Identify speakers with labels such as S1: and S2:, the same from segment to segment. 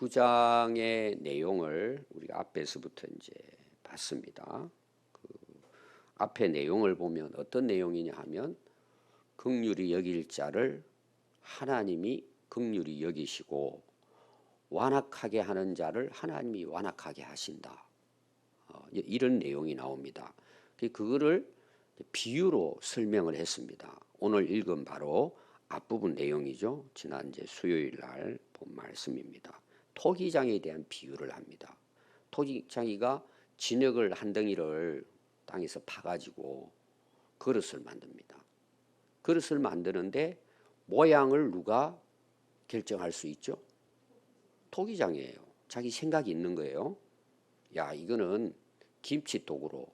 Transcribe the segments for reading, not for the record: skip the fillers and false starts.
S1: 19장의 내용을 우리가 앞에서부터 이제 봤습니다. 그 앞에 내용을 보면 어떤 내용이냐 하면 긍휼히 여길 자를 하나님이 긍휼히 여기시고 완악하게 하는 자를 하나님이 완악하게 하신다. 이런 내용이 나옵니다. 그거를 비유로 설명을 했습니다. 오늘 읽은 바로 앞부분 내용이죠. 지난 이제 수요일 날 본 말씀입니다. 토기장에 대한 비유를 합니다. 토기장이가 진흙을 한 덩이를 땅에서 파가지고 그릇을 만듭니다. 그릇을 만드는데 모양을 누가 결정할 수 있죠? 토기장이에요. 자기 생각이 있는 거예요. 야, 이거는 김치독으로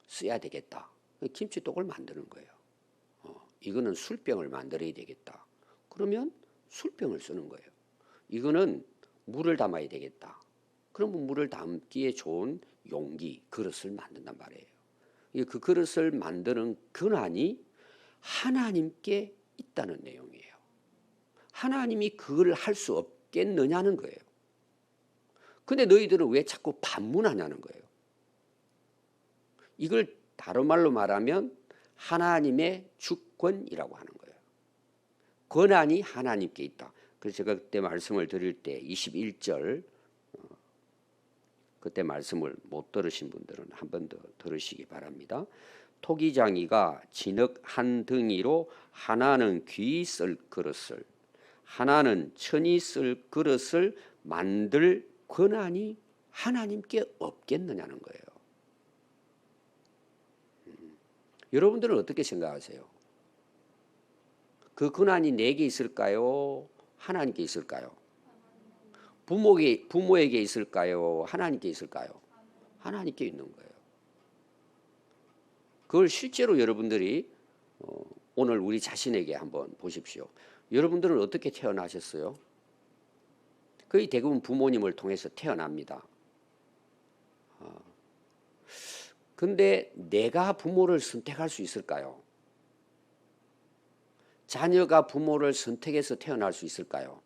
S1: 써야 되겠다. 김치독을 만드는 거예요. 이거는 술병을 만들어야 되겠다. 그러면 술병을 쓰는 거예요. 이거는 물을 담아야 되겠다. 그러면 물을 담기에 좋은 용기, 그릇을 만든단 말이에요. 그 그릇을 만드는 근원이 하나님께 있다는 내용이에요. 하나님이 그걸 할 수 없겠느냐는 거예요. 근데 너희들은 왜 자꾸 반문하냐는 거예요. 이걸 다른 말로 말하면 하나님의 주권이라고 하는 거예요. 권한이 하나님께 있다. 그래서 제가 그때 말씀을 드릴 때 21절 그때 말씀을 못 들으신 분들은 한 번 더 들으시기 바랍니다. 토기장이가 진흙 한 덩이로 하나는 귀 쓸 그릇을 하나는 천이 쓸 그릇을 만들 권한이 하나님께 없겠느냐는 거예요. 여러분들은 어떻게 생각하세요? 그 권한이 내게 있을까요? 하나님께 있을까요? 부모에게 있을까요? 하나님께 있을까요? 하나님께 있는 거예요. 그걸 실제로 여러분들이 오늘 우리 자신에게 한번 보십시오. 여러분들은 어떻게 태어나셨어요? 거의 대부분 부모님을 통해서 태어납니다. 근데 내가 부모를 선택할 수 있을까요? 자녀가 부모를 선택해서 태어날 수 있을까요?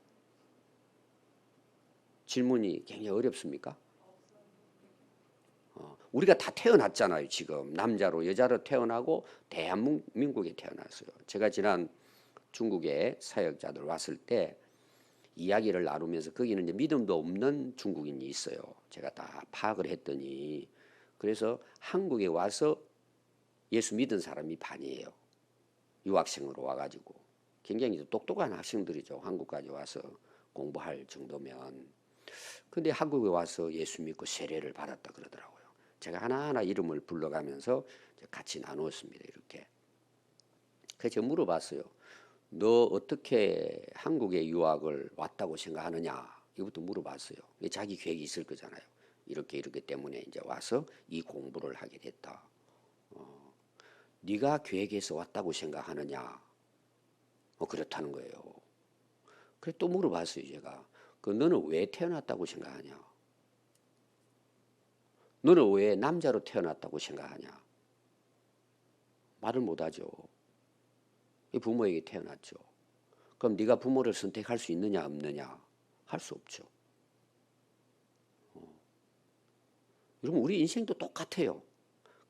S1: 질문이 굉장히 어렵습니까? 우리가 다 태어났잖아요. 지금 남자로 여자로 태어나고 대한민국에 태어났어요. 제가 지난 중국에 사역자들 왔을 때 이야기를 나누면서 거기는 이제 믿음도 없는 중국인이 있어요. 제가 다 파악을 했더니 그래서 한국에 와서 예수 믿은 사람이 반이에요. 유학생으로 와가지고 굉장히 똑똑한 학생들이죠. 한국까지 와서 공부할 정도면. 근데 한국에 와서 예수 믿고 세례를 받았다 그러더라고요. 제가 하나하나 이름을 불러가면서 같이 나누었습니다. 이렇게. 그래서 제가 물어봤어요. 너 어떻게 한국에 유학을 왔다고 생각하느냐? 이것부터 물어봤어요. 자기 계획이 있을 거잖아요. 이렇게 때문에 이제 와서 이 공부를 하게 됐다. 네가 계획해서 왔다고 생각하느냐? 그렇다는 거예요. 그래서 또 물어봤어요. 제가. 너는 왜 태어났다고 생각하냐? 너는 왜 남자로 태어났다고 생각하냐? 말을 못하죠. 부모에게 태어났죠. 그럼 네가 부모를 선택할 수 있느냐 없느냐? 할 수 없죠. 여러분 우리 인생도 똑같아요.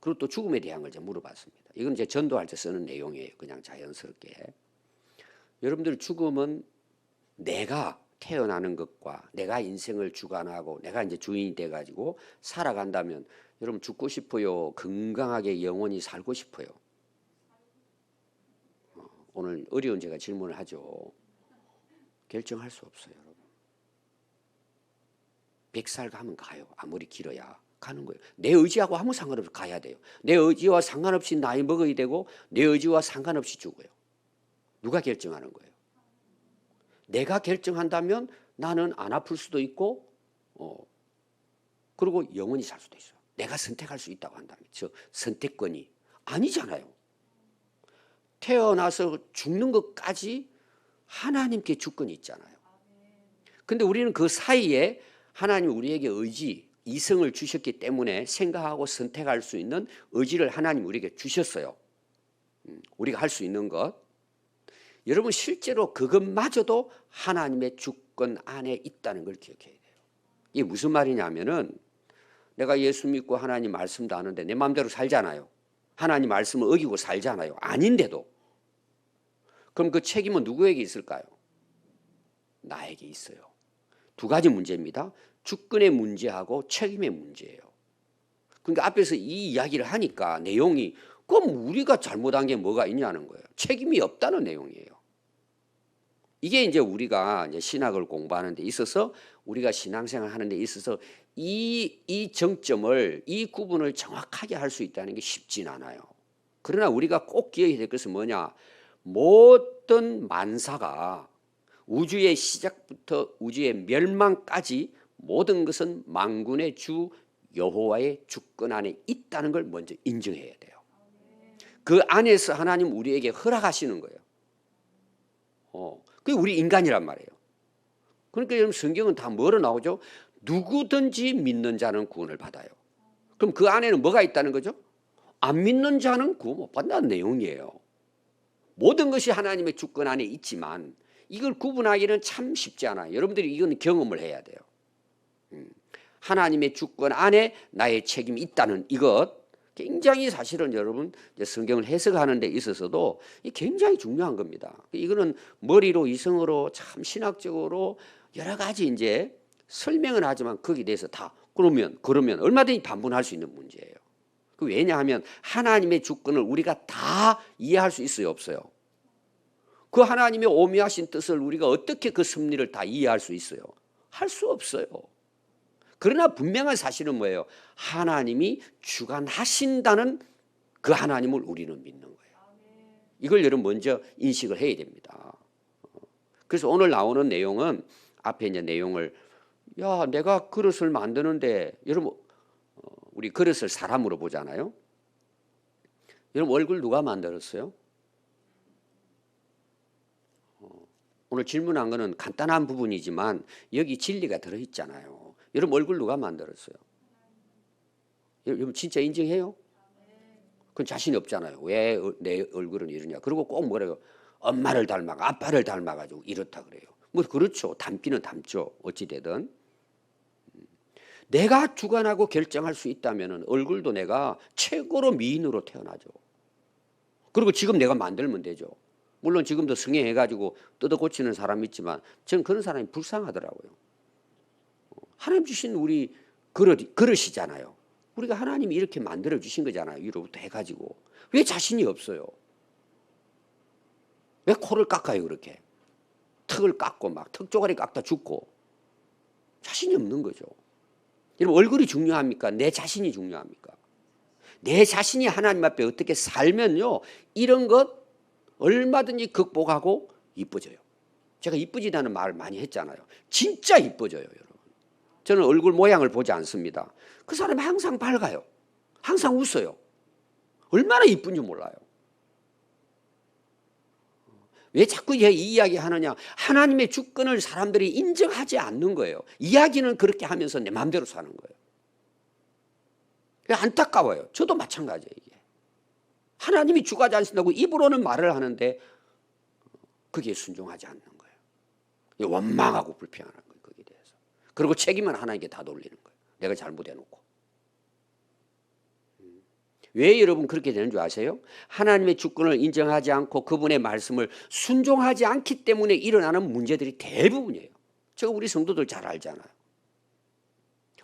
S1: 그리고 또 죽음에 대한 걸 제가 물어봤습니다. 이건 이제 전도할 때 쓰는 내용이에요. 그냥 자연스럽게. 여러분들 죽음은 내가 태어나는 것과 내가 인생을 주관하고 내가 이제 주인이 돼가지고 살아간다면 여러분 죽고 싶어요? 건강하게 영원히 살고 싶어요? 오늘 어려운 제가 질문을 하죠. 결정할 수 없어요. 여러분. 100살 가면 가요. 아무리 길어야 가는 거예요. 내 의지하고 아무 상관없이 가야 돼요. 내 의지와 상관없이 나이 먹어야 되고 내 의지와 상관없이 죽어요. 누가 결정하는 거예요? 내가 결정한다면 나는 안 아플 수도 있고 그리고 영원히 살 수도 있어요. 내가 선택할 수 있다고 한다면 저 선택권이 아니잖아요. 태어나서 죽는 것까지 하나님께 주권이 있잖아요. 근데 우리는 그 사이에 하나님이 우리에게 의지, 이성을 주셨기 때문에 생각하고 선택할 수 있는 의지를 하나님 우리에게 주셨어요. 우리가 할 수 있는 것. 여러분 실제로 그것마저도 하나님의 주권 안에 있다는 걸 기억해야 돼요. 이게 무슨 말이냐면은 내가 예수 믿고 하나님 말씀도 아는데 내 마음대로 살잖아요. 하나님 말씀을 어기고 살잖아요. 아닌데도. 그럼 그 책임은 누구에게 있을까요? 나에게 있어요. 두 가지 문제입니다. 주권의 문제하고 책임의 문제예요. 그러니까 앞에서 이 이야기를 하니까 내용이 그럼 우리가 잘못한 게 뭐가 있냐는 거예요. 책임이 없다는 내용이에요. 이게 이제 우리가 이제 신학을 공부하는 데 있어서 우리가 신앙생활 하는 데 있어서 이 정점을 이 구분을 정확하게 할 수 있다는 게 쉽진 않아요. 그러나 우리가 꼭 기억해야 될 것은 뭐냐? 모든 만사가 우주의 시작부터 우주의 멸망까지 모든 것은 만군의 주 여호와의 주권 안에 있다는 걸 먼저 인정해야 돼요. 그 안에서 하나님 우리에게 허락하시는 거예요. 그게 우리 인간이란 말이에요. 그러니까 여러분 성경은 다 뭐로 나오죠? 누구든지 믿는 자는 구원을 받아요. 그럼 그 안에는 뭐가 있다는 거죠? 안 믿는 자는 구원 못 받는다는 내용이에요. 모든 것이 하나님의 주권 안에 있지만 이걸 구분하기는 참 쉽지 않아요. 여러분들이 이건 경험을 해야 돼요. 하나님의 주권 안에 나의 책임이 있다는 이것 굉장히 사실은 여러분 성경을 해석하는 데 있어서도 굉장히 중요한 겁니다. 이거는 머리로 이성으로 참 신학적으로 여러 가지 이제 설명은 하지만 거기에 대해서 다 그러면 얼마든지 반문할 수 있는 문제예요. 왜냐하면 하나님의 주권을 우리가 다 이해할 수 있어요, 없어요? 그 하나님의 오묘하신 뜻을 우리가 어떻게 그 섭리를 다 이해할 수 있어요? 할 수 없어요. 그러나 분명한 사실은 뭐예요? 하나님이 주관하신다는 그 하나님을 우리는 믿는 거예요. 이걸 여러분 먼저 인식을 해야 됩니다. 그래서 오늘 나오는 내용은 앞에 이제 내용을 내가 그릇을 만드는데 여러분 우리 그릇을 사람으로 보잖아요. 여러분 얼굴 누가 만들었어요? 오늘 질문한 거는 간단한 부분이지만 여기 진리가 들어있잖아요. 여러분 얼굴 누가 만들었어요? 여러분 진짜 인정해요? 그건 자신이 없잖아요. 왜 내 얼굴은 이러냐. 그리고 꼭 뭐래요? 엄마를 닮아가 아빠를 닮아가지고 이렇다 그래요. 뭐 그렇죠. 닮기는 닮죠. 어찌되든. 내가 주관하고 결정할 수 있다면 얼굴도 내가 최고로 미인으로 태어나죠. 그리고 지금 내가 만들면 되죠. 물론 지금도 성형해가지고 뜯어 고치는 사람이 있지만 저는 그런 사람이 불쌍하더라고요. 하나님 주신 우리 그릇이잖아요. 우리가 하나님이 이렇게 만들어 주신 거잖아요. 위로부터 해가지고. 왜 자신이 없어요? 왜 코를 깎아요 그렇게? 턱을 깎고 막 턱조가리 깎다 죽고. 자신이 없는 거죠. 여러분 얼굴이 중요합니까? 내 자신이 중요합니까? 내 자신이 하나님 앞에 어떻게 살면요. 이런 것 얼마든지 극복하고 이뻐져요. 제가 이쁘지다는 말을 많이 했잖아요. 진짜 이뻐져요 여러분. 저는 얼굴 모양을 보지 않습니다. 그 사람이 항상 밝아요. 항상 웃어요. 얼마나 이쁜지 몰라요. 왜 자꾸 이 이야기 하느냐. 하나님의 주권을 사람들이 인정하지 않는 거예요. 이야기는 그렇게 하면서 내 마음대로 사는 거예요. 안타까워요. 저도 마찬가지예요. 이게. 하나님이 주관하지 않는다고 입으로는 말을 하는데 그게 순종하지 않는 거예요. 원망하고 불평하는 거예요. 거기에 대해서. 그리고 책임은 하나님께 다 돌리는 거예요. 내가 잘못해놓고. 왜 여러분 그렇게 되는 줄 아세요? 하나님의 주권을 인정하지 않고 그분의 말씀을 순종하지 않기 때문에 일어나는 문제들이 대부분이에요. 제가 우리 성도들 잘 알잖아요.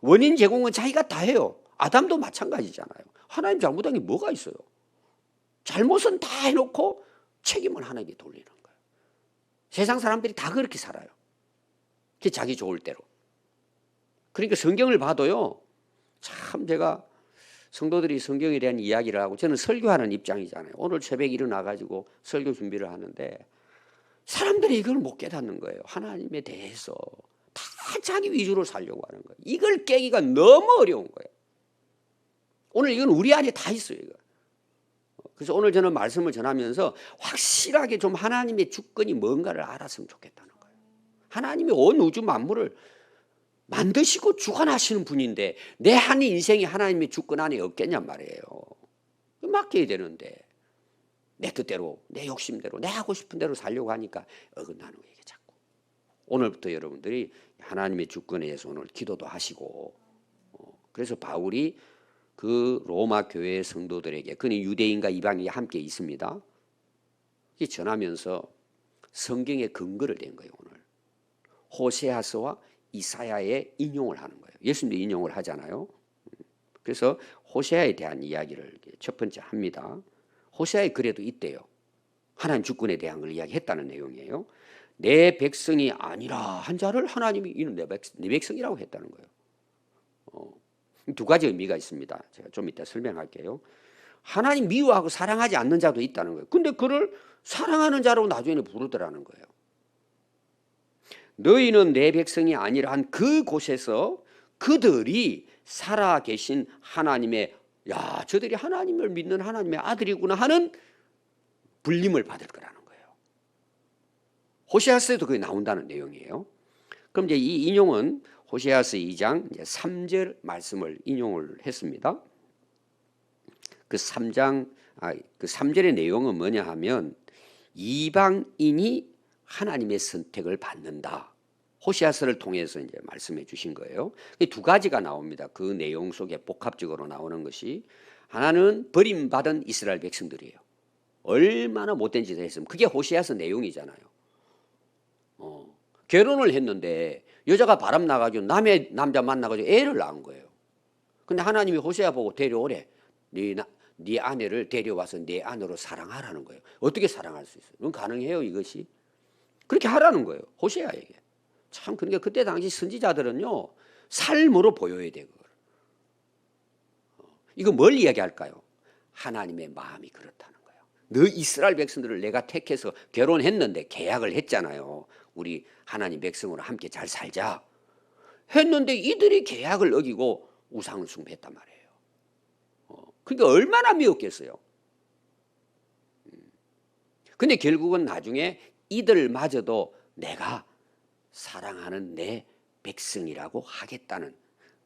S1: 원인 제공은 자기가 다 해요. 아담도 마찬가지잖아요. 하나님 잘못한 게 뭐가 있어요? 잘못은 다 해놓고 책임을 하나님께 돌리는 거예요. 세상 사람들이 다 그렇게 살아요. 그게 자기 좋을 대로. 그러니까 성경을 봐도요. 참 제가 성도들이 성경에 대한 이야기를 하고 저는 설교하는 입장이잖아요. 오늘 새벽에 일어나가지고 설교 준비를 하는데 사람들이 이걸 못 깨닫는 거예요. 하나님에 대해서 다 자기 위주로 살려고 하는 거예요. 이걸 깨기가 너무 어려운 거예요. 오늘 이건 우리 안에 다 있어요. 이거. 그래서 오늘 저는 말씀을 전하면서 확실하게 좀 하나님의 주권이 뭔가를 알았으면 좋겠다는 거예요. 하나님이 온 우주 만물을 만드시고 주관하시는 분인데 내 한 인생이 하나님의 주권 안에 없겠냔 말이에요. 맡겨야 되는데 내 뜻대로 내 욕심대로 내 하고 싶은 대로 살려고 하니까 어긋나는 거예요. 이게 자꾸. 오늘부터 여러분들이 하나님의 주권에 대해서 오늘 기도도 하시고, 그래서 바울이 그 로마 교회 성도들에게, 그는 유대인과 이방인이 함께 있습니다, 이 전하면서 성경의 근거를 댄 거예요. 오늘 호세아서와 이사야의 인용을 하는 거예요. 예수님도 인용을 하잖아요. 그래서 호세아에 대한 이야기를 첫 번째 합니다. 호세아의 글에도 있대요. 하나님 주권에 대한 걸 이야기했다는 내용이에요. 내 백성이 아니라 한 자를 하나님이 이는 내 백성이라고 했다는 거예요. 두 가지 의미가 있습니다. 제가 좀 이따 설명할게요. 하나님 미워하고 사랑하지 않는 자도 있다는 거예요. 근데 그를 사랑하는 자로 나중에는 부르더라는 거예요. 너희는 내 백성이 아니라 한 그곳에서 그들이 살아계신 하나님의, 야, 저들이 하나님을 믿는 하나님의 아들이구나 하는 불림을 받을 거라는 거예요. 호세아서에도 그게 나온다는 내용이에요. 그럼 이제 이 인용은 호세아서 2장 3절 말씀을 인용을 했습니다. 그 3절의 내용은 뭐냐 하면 이방인이 하나님의 선택을 받는다. 호세아서를 통해서 이제 말씀해 주신 거예요. 두 가지가 나옵니다. 그 내용 속에 복합적으로 나오는 것이, 하나는 버림받은 이스라엘 백성들이에요. 얼마나 못된 짓을 했으면, 그게 호세아서 내용이잖아요. 결혼을 했는데 여자가 바람 나가지고 남의 남자 만나가지고 애를 낳은 거예요. 근데 하나님이 호세아 보고 데려오래. 네 아내를 데려와서 내 아내로 사랑하라는 거예요. 어떻게 사랑할 수 있어요? 그건 가능해요, 이것이? 그렇게 하라는 거예요, 호세아에게. 참, 그러니까 그때 당시 선지자들은요, 삶으로 보여야 돼, 그걸. 이거 뭘 이야기할까요? 하나님의 마음이 그렇다는 거예요. 너 이스라엘 백성들을 내가 택해서 결혼했는데, 계약을 했잖아요. 우리 하나님 백성으로 함께 잘 살자 했는데 이들이 계약을 어기고 우상을 숭배했단 말이에요. 그러니까 얼마나 미웠겠어요. 근데 결국은 나중에 이들마저도 내가 사랑하는 내 백성이라고 하겠다는,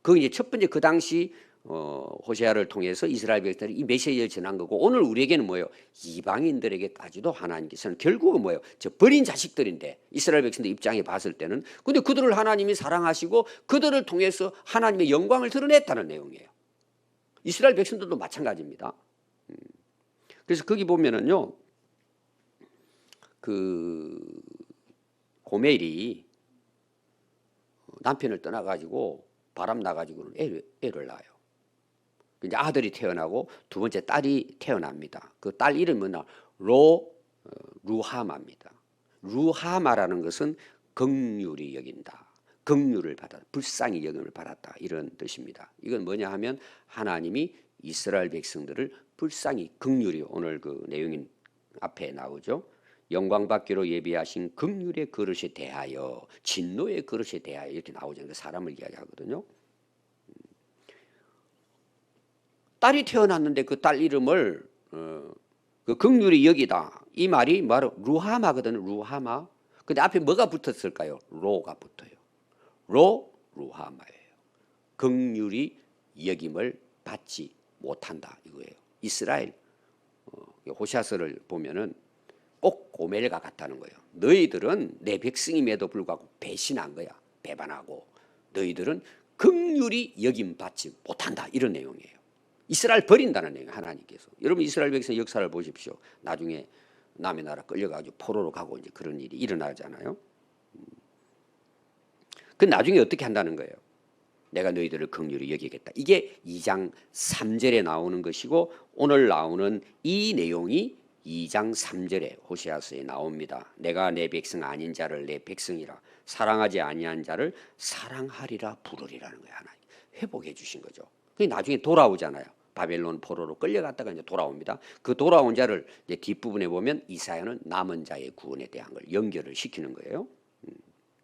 S1: 그 이제 첫 번째, 그 당시 호세아를 통해서 이스라엘 백성들이 이 메시지를 전한 거고, 오늘 우리에게는 뭐예요? 이방인들에게까지도 하나님께서는 결국은 뭐예요? 저 버린 자식들인데, 이스라엘 백성들 입장에 봤을 때는, 근데 그들을 하나님이 사랑하시고 그들을 통해서 하나님의 영광을 드러냈다는 내용이에요. 이스라엘 백성들도 마찬가지입니다. 그래서 거기 보면은요, 그 고멜이 남편을 떠나가지고 바람 나가지고는 애를 낳아요. 이제 아들이 태어나고 두 번째 딸이 태어납니다. 그 딸 이름은 루하마입니다. 루하마라는 것은 긍휼히 여긴다, 긍휼을 받았다, 불쌍히 여김을 받았다, 이런 뜻입니다. 이건 뭐냐 하면 하나님이 이스라엘 백성들을 불쌍히 긍휼히, 오늘 그 내용인 앞에 나오죠. 영광 받기로 예비하신 긍휼의 그릇에 대하여, 진노의 그릇에 대하여, 이렇게 나오잖아요. 사람을 이야기하거든요. 딸이 태어났는데 그 딸 이름을 그 긍휼히 여기다, 이 말이 바로 루하마거든요. 루하마. 근데 앞에 뭐가 붙었을까요? 로가 붙어요. 루하마예요. 긍휼히 여김을 받지 못한다, 이거예요. 이스라엘 호세아서를 보면은 꼭 고멜과 같다는 거예요. 너희들은 내 백성임에도 불구하고 배신한 거야. 배반하고 너희들은 긍휼히 여김 받지 못한다, 이런 내용이에요. 이스라엘 버린다는 내용, 하나님께서. 여러분 이스라엘 백성 역사를 보십시오. 나중에 남의 나라 끌려가지고 포로로 가고 이제 그런 일이 일어나잖아요. 그 나중에 어떻게 한다는 거예요? 내가 너희들을 긍휼히 여기겠다. 이게 2장 3절에 나오는 것이고, 오늘 나오는 이 내용이 2장 3절에 호세아서에 나옵니다. 내가 내 백성 아닌 자를 내 백성이라, 사랑하지 아니한 자를 사랑하리라 부르리라는 거예요. 하나님 회복해 주신 거죠. 그게 나중에 돌아오잖아요. 바벨론 포로로 끌려갔다가 이제 돌아옵니다. 그 돌아온 자를 이제 뒷부분에 보면 이사야는 남은 자의 구원에 대한 걸 연결을 시키는 거예요.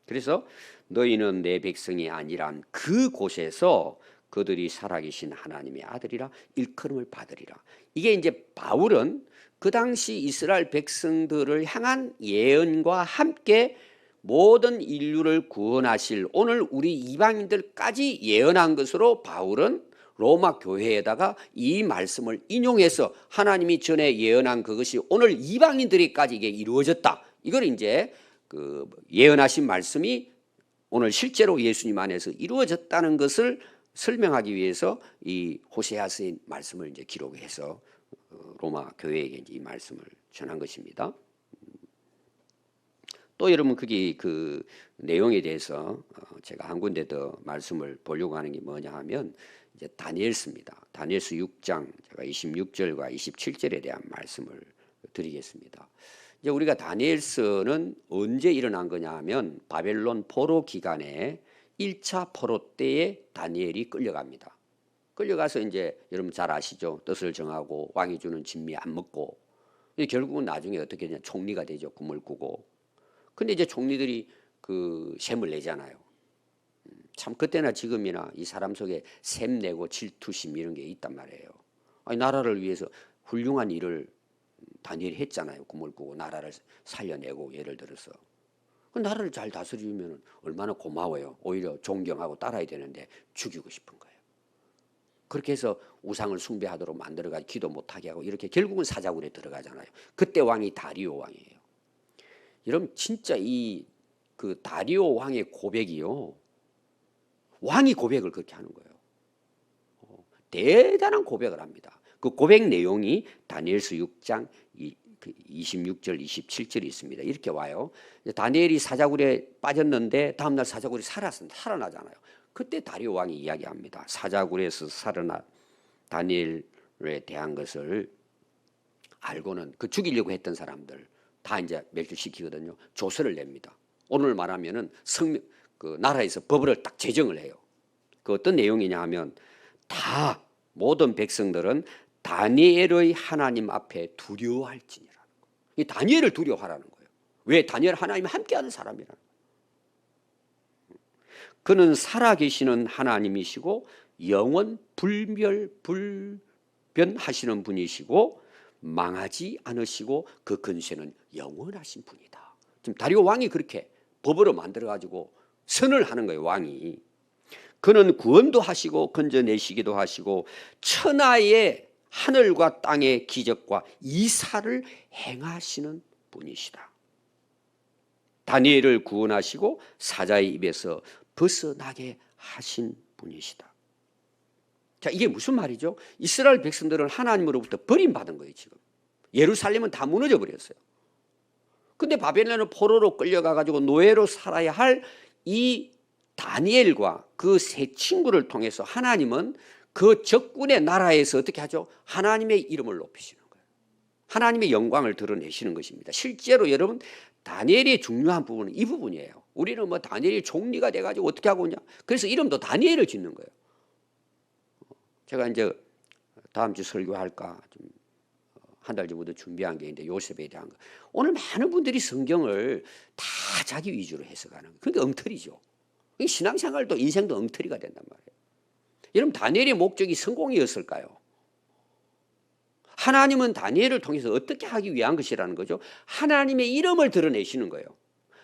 S1: 그래서 너희는 내 백성이 아니란 그곳에서 그들이 살아계신 하나님의 아들이라 일컬음을 받으리라. 이게 이제 바울은 그 당시 이스라엘 백성들을 향한 예언과 함께 모든 인류를 구원하실, 오늘 우리 이방인들까지 예언한 것으로 바울은 로마 교회에다가 이 말씀을 인용해서 하나님이 전에 예언한 그것이 오늘 이방인들에게까지 이게 이루어졌다, 이걸 이제 그 예언하신 말씀이 오늘 실제로 예수님 안에서 이루어졌다는 것을 설명하기 위해서 이 호세아서의 말씀을 이제 기록해서 로마 교회에게 이제 이 말씀을 전한 것입니다. 또 여러분 거기 그 내용에 대해서 제가 한 군데 더 말씀을 보려고 하는 게 뭐냐 하면 이제 다니엘서입니다. 다니엘서 6장 제가 26절과 27절에 대한 말씀을 드리겠습니다. 이제 우리가 다니엘서는 언제 일어난 거냐 하면 바벨론 포로 기간에 1차 포로 때에 다니엘이 끌려갑니다. 끌려가서 이제 여러분 잘 아시죠. 뜻을 정하고 왕이 주는 진미 안 먹고 결국은 나중에 어떻게 되냐 총리가 되죠. 꿈을 꾸고. 근데 이제 총리들이 그 셈을 내잖아요. 참 그때나 지금이나 이 사람 속에 셈 내고 질투심 이런 게 있단 말이에요. 아니, 나라를 위해서 훌륭한 일을 다니엘이 했잖아요. 꿈을 꾸고 나라를 살려내고 예를 들어서. 나라를 잘 다스리면 얼마나 고마워요. 오히려 존경하고 따라야 되는데 죽이고 싶은 거예요. 그렇게 해서 우상을 숭배하도록 만들어가지고 기도 못하게 하고 이렇게 결국은 사자굴에 들어가잖아요. 그때 왕이 다리오 왕이에요. 여러분 진짜 이 그 다리오 왕의 고백이요. 왕이 고백을 그렇게 하는 거예요. 대단한 고백을 합니다. 그 고백 내용이 다니엘서 6장 26절 27절이 있습니다. 이렇게 와요. 다니엘이 사자굴에 빠졌는데 다음날 사자굴이 살아나잖아요. 그때 다리오 왕이 이야기합니다. 사자굴에서 살아난 다니엘에 대한 것을 알고는 그 죽이려고 했던 사람들 다 이제 멸절시키거든요. 조서를 냅니다. 오늘 말하면은 그 나라에서 법을 딱 제정을 해요. 그 어떤 내용이냐 하면 다 모든 백성들은 다니엘의 하나님 앞에 두려워할지니라. 이 다니엘을 두려워하라는 거예요. 왜? 다니엘 하나님이 함께하는 사람이라는 거예요. 그는 살아계시는 하나님이시고 영원 불변하시는 분이시고 망하지 않으시고 그 근세는 영원하신 분이다. 지금 다리오 왕이 그렇게 법으로 만들어가지고 선을 하는 거예요. 왕이. 그는 구원도 하시고 건져내시기도 하시고 천하의 하늘과 땅의 기적과 이사를 행하시는 분이시다. 다니엘을 구원하시고 사자의 입에서 벗어나게 하신 분이시다. 자, 이게 무슨 말이죠? 이스라엘 백성들은 하나님으로부터 버림받은 거예요. 지금 예루살렘은 다 무너져 버렸어요. 근데 바벨론은 포로로 끌려가 가지고 노예로 살아야 할 이 다니엘과 그 세 친구를 통해서 하나님은 그 적군의 나라에서 어떻게 하죠? 하나님의 이름을 높이시는 거예요. 하나님의 영광을 드러내시는 것입니다. 실제로 여러분 다니엘의 중요한 부분은 이 부분이에요. 우리는 뭐 다니엘이 총리가 돼가지고 어떻게 하고 있냐? 그래서 이름도 다니엘을 짓는 거예요. 제가 이제 다음 주 설교할까 좀 한 달 전부터 준비한 게 있는데 요셉에 대한 거. 오늘 많은 분들이 성경을 다 자기 위주로 해석하는 거예요. 그러니까 엉터리죠. 신앙생활도 인생도 엉터리가 된단 말이에요. 여러분 다니엘의 목적이 성공이었을까요? 하나님은 다니엘을 통해서 어떻게 하기 위한 것이라는 거죠. 하나님의 이름을 드러내시는 거예요.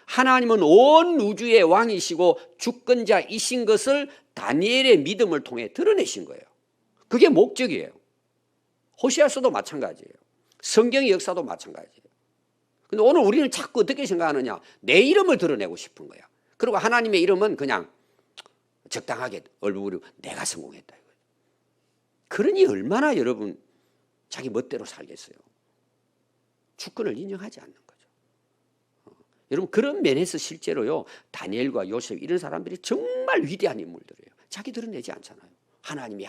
S1: 하나님은 온 우주의 왕이시고 주권자이신 것을 다니엘의 믿음을 통해 드러내신 거예요. 그게 목적이에요. 호시아서도 마찬가지예요. 성경의 역사도 마찬가지예요. 근데 오늘 우리는 자꾸 어떻게 생각하느냐? 내 이름을 드러내고 싶은 거야. 그리고 하나님의 이름은 그냥 적당하게 얼굴로 내가 성공했다. 그러니 얼마나 여러분 자기 멋대로 살겠어요. 주권을 인정하지 않는 거죠. 여러분 그런 면에서 실제로요 다니엘과 요셉 이런 사람들이 정말 위대한 인물들이에요. 자기 드러내지 않잖아요. 하나님이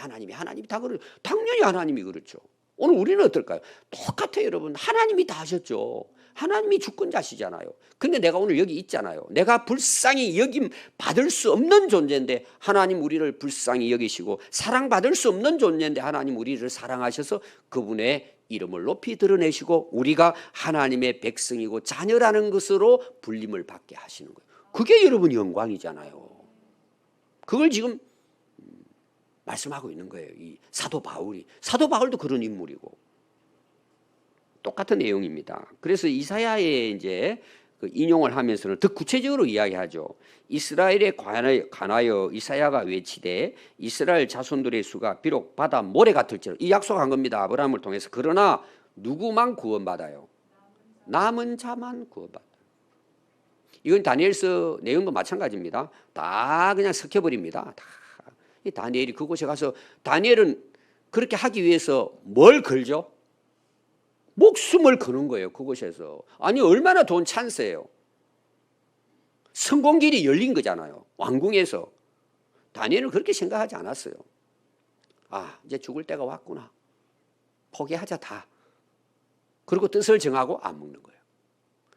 S1: 다 그래요. 당연히 하나님이 그렇죠. 오늘 우리는 어떨까요? 똑같아요. 여러분 하나님이 다 하셨죠. 하나님이 주권자시잖아요. 근데 내가 오늘 여기 있잖아요. 내가 불쌍히 여김 받을 수 없는 존재인데 하나님 우리를 불쌍히 여기시고 사랑받을 수 없는 존재인데 하나님 우리를 사랑하셔서 그분의 이름을 높이 드러내시고 우리가 하나님의 백성이고 자녀라는 것으로 불림을 받게 하시는 거예요. 그게 여러분 영광이잖아요. 그걸 지금 말씀하고 있는 거예요. 이 사도 바울도 그런 인물이고 똑같은 내용입니다. 그래서 이사야에 이제 그 인용을 하면서는 더 구체적으로 이야기하죠. 이스라엘에 관하여 이사야가 외치되 이스라엘 자손들의 수가 비록 바다 모래 같을지라도 이 약속한 겁니다. 아브라함을 통해서. 그러나 누구만 구원받아요? 남은 자만 구원받아요. 이건 다니엘서 내용도 마찬가지입니다. 다 그냥 섞여버립니다. 다. 이 다니엘이 그곳에 가서 다니엘은 그렇게 하기 위해서 뭘 걸죠? 목숨을 거는 거예요. 그곳에서. 아니 얼마나 좋은 찬스예요. 성공길이 열린 거잖아요. 왕궁에서. 다니엘은 그렇게 생각하지 않았어요. 아 이제 죽을 때가 왔구나. 포기하자 다. 그리고 뜻을 정하고 안 먹는 거예요.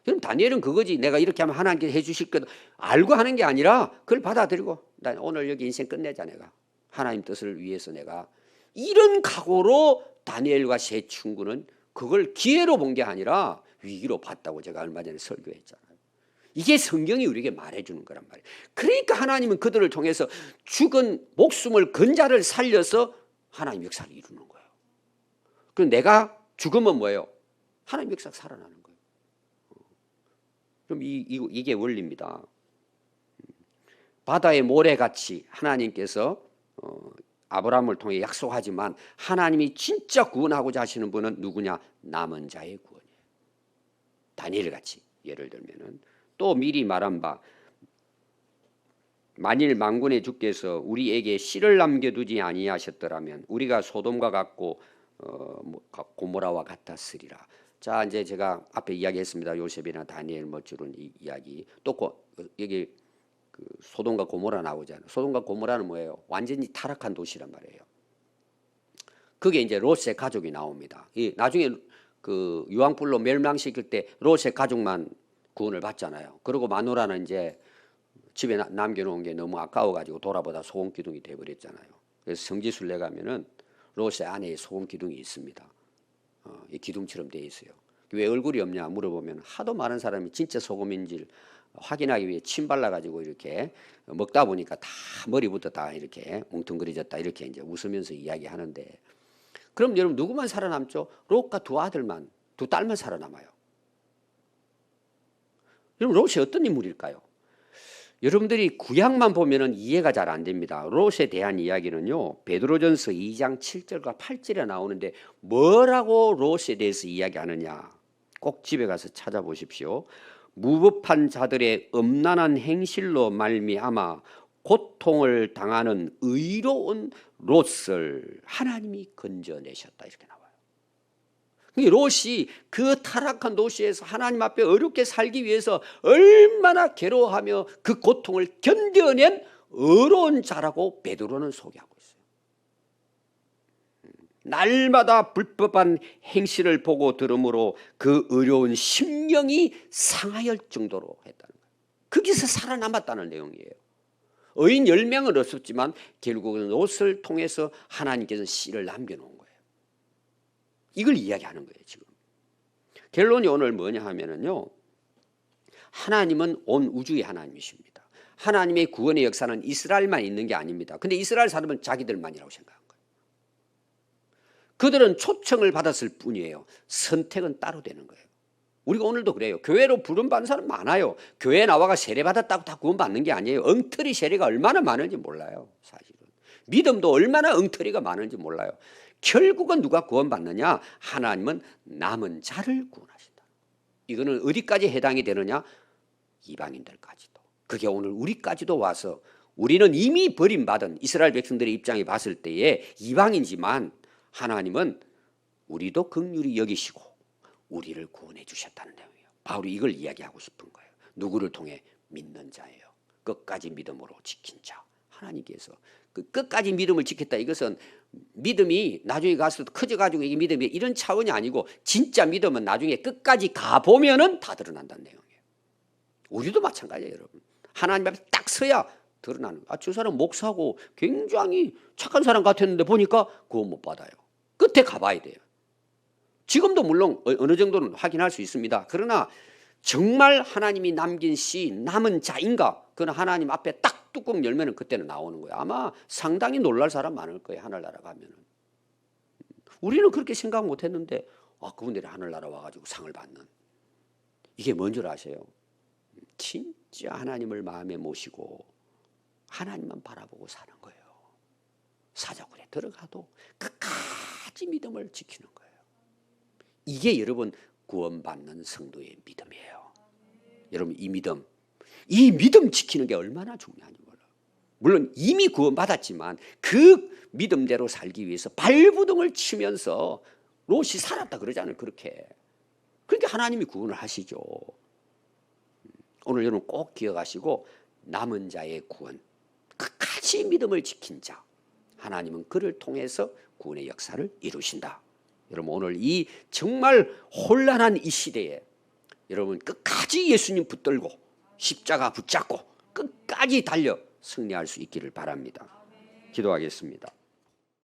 S1: 그럼 다니엘은 그거지. 내가 이렇게 하면 하나님께서 해주실 것 알고 하는 게 아니라 그걸 받아들이고 나 오늘 여기 인생 끝내자 내가. 하나님 뜻을 위해서 내가. 이런 각오로 다니엘과 세 친구는 그걸 기회로 본 게 아니라 위기로 봤다고 제가 얼마 전에 설교했잖아요. 이게 성경이 우리에게 말해주는 거란 말이에요. 그러니까 하나님은 그들을 통해서 죽은 목숨을 건 자를 살려서 하나님 역사를 이루는 거예요. 그럼 내가 죽으면 뭐예요? 하나님 역사가 살아나는 거예요. 그럼 이게 원리입니다. 바다의 모래같이 하나님께서 아브라함을 통해 약속하지만 하나님이 진짜 구원하고자 하시는 분은 누구냐? 남은 자의 구원이에요. 다니엘같이 예를 들면은 또 미리 말한 바 만일 만군의 주께서 우리에게 씨를 남겨두지 아니하셨더라면 우리가 소돔과 같고 고모라와 같았으리라. 자 이제 제가 앞에 이야기했습니다. 요셉이나 다니엘 뭐 주는 이야기. 또 여기 그 소돔과 고모라 나오잖아요. 소돔과 고모라는 뭐예요? 완전히 타락한 도시란 말이에요. 그게 이제 롯의 가족이 나옵니다. 나중에 그 유황불로 멸망시킬 때 롯의 가족만 구원을 받잖아요. 그리고 마누라는 이제 집에 남겨놓은 게 너무 아까워가지고 돌아보다 소금 기둥이 돼버렸잖아요. 그래서 성지순례 가면은 롯의 아내의 소금 기둥이 있습니다. 이 기둥처럼 돼 있어요. 왜 얼굴이 없냐 물어보면 하도 많은 사람이 진짜 소금인지를 확인하기 위해 침 발라가지고 이렇게 먹다 보니까 다 머리부터 다 이렇게 뭉텅그려졌다 이렇게 이제 웃으면서 이야기하는데 그럼 여러분 누구만 살아남죠? 롯과 두 딸만 살아남아요. 여러분 롯이 어떤 인물일까요? 여러분들이 구약만 보면은 이해가 잘 안 됩니다. 롯에 대한 이야기는요 베드로전서 2장 7절과 8절에 나오는데 뭐라고 롯에 대해서 이야기하느냐 꼭 집에 가서 찾아보십시오. 무법한 자들의 음란한 행실로 말미암아 고통을 당하는 의로운 롯을 하나님이 건져내셨다 이렇게 나와요. 롯이 그 타락한 도시에서 하나님 앞에 어렵게 살기 위해서 얼마나 괴로워하며 그 고통을 견뎌낸 의로운 자라고 베드로는 소개하고 있어요. 날마다 불법한 행실을 보고 들으므로 그 어려운 심령이 상하였을 정도로 했다는 거예요. 거기서 살아남았다는 내용이에요. 의인 10명은 없었지만 결국은 롯을 통해서 하나님께서 씨를 남겨놓은 거예요. 이걸 이야기하는 거예요. 지금 결론이 오늘 뭐냐 하면은요 하나님은 온 우주의 하나님이십니다. 하나님의 구원의 역사는 이스라엘만 있는 게 아닙니다. 근데 이스라엘 사람은 자기들만이라고 생각한 거예요. 그들은 초청을 받았을 뿐이에요. 선택은 따로 되는 거예요. 우리가 오늘도 그래요. 교회로 부름받는 사람 많아요. 교회에 나와가 세례받았다고 다 구원받는 게 아니에요. 엉터리 세례가 얼마나 많은지 몰라요. 사실은 믿음도 얼마나 엉터리가 많은지 몰라요. 결국은 누가 구원받느냐? 하나님은 남은 자를 구원하신다. 이거는 어디까지 해당이 되느냐? 이방인들까지도. 그게 오늘 우리까지도 와서 우리는 이미 버림받은 이스라엘 백성들의 입장에 봤을 때에 이방이지만 하나님은 우리도 긍휼히 여기시고 우리를 구원해 주셨다는 내용이에요. 바울이 이걸 이야기하고 싶은 거예요. 누구를 통해? 믿는 자예요. 끝까지 믿음으로 지킨 자. 하나님께서 그 끝까지 믿음을 지켰다. 이것은 믿음이 나중에 가서 커져가지고 이게 믿음이 이런 차원이 아니고 진짜 믿음은 나중에 끝까지 가보면은 다 드러난다는 내용이에요. 우리도 마찬가지예요, 여러분. 하나님 앞에 딱 서야 드러나는 거예요. 저 사람 목사고 굉장히 착한 사람 같았는데 보니까 구원 못 받아요. 끝에 가봐야 돼요. 지금도 물론 어느 정도는 확인할 수 있습니다. 그러나 정말 하나님이 남긴 씨 남은 자인가? 그건 하나님 앞에 딱 뚜껑 열면은 그때는 나오는 거예요. 아마 상당히 놀랄 사람 많을 거예요. 하늘나라 가면은. 우리는 그렇게 생각 못 했는데 그분들이 하늘나라 와가지고 상을 받는. 이게 뭔 줄 아세요? 진짜 하나님을 마음에 모시고 하나님만 바라보고 사는 거예요. 사자굴에 들어가도 끝까지 믿음을 지키는 거예요. 이게 여러분 구원받는 성도의 믿음이에요. 여러분 이 믿음 이 믿음 지키는 게 얼마나 중요한지 몰라. 물론 이미 구원받았지만 그 믿음대로 살기 위해서 발부둥을 치면서 롯이 살았다 그러잖아요. 그렇게. 그러니까 하나님이 구원을 하시죠. 오늘 여러분 꼭 기억하시고, 남은 자의 구원, 끝까지 믿음을 지킨 자, 하나님은 그를 통해서 구원의 역사를 이루신다. 여러분 오늘 이 정말 혼란한 이 시대에 여러분 끝까지 예수님 붙들고 십자가 붙잡고 끝까지 달려 승리할 수 있기를 바랍니다. 기도하겠습니다.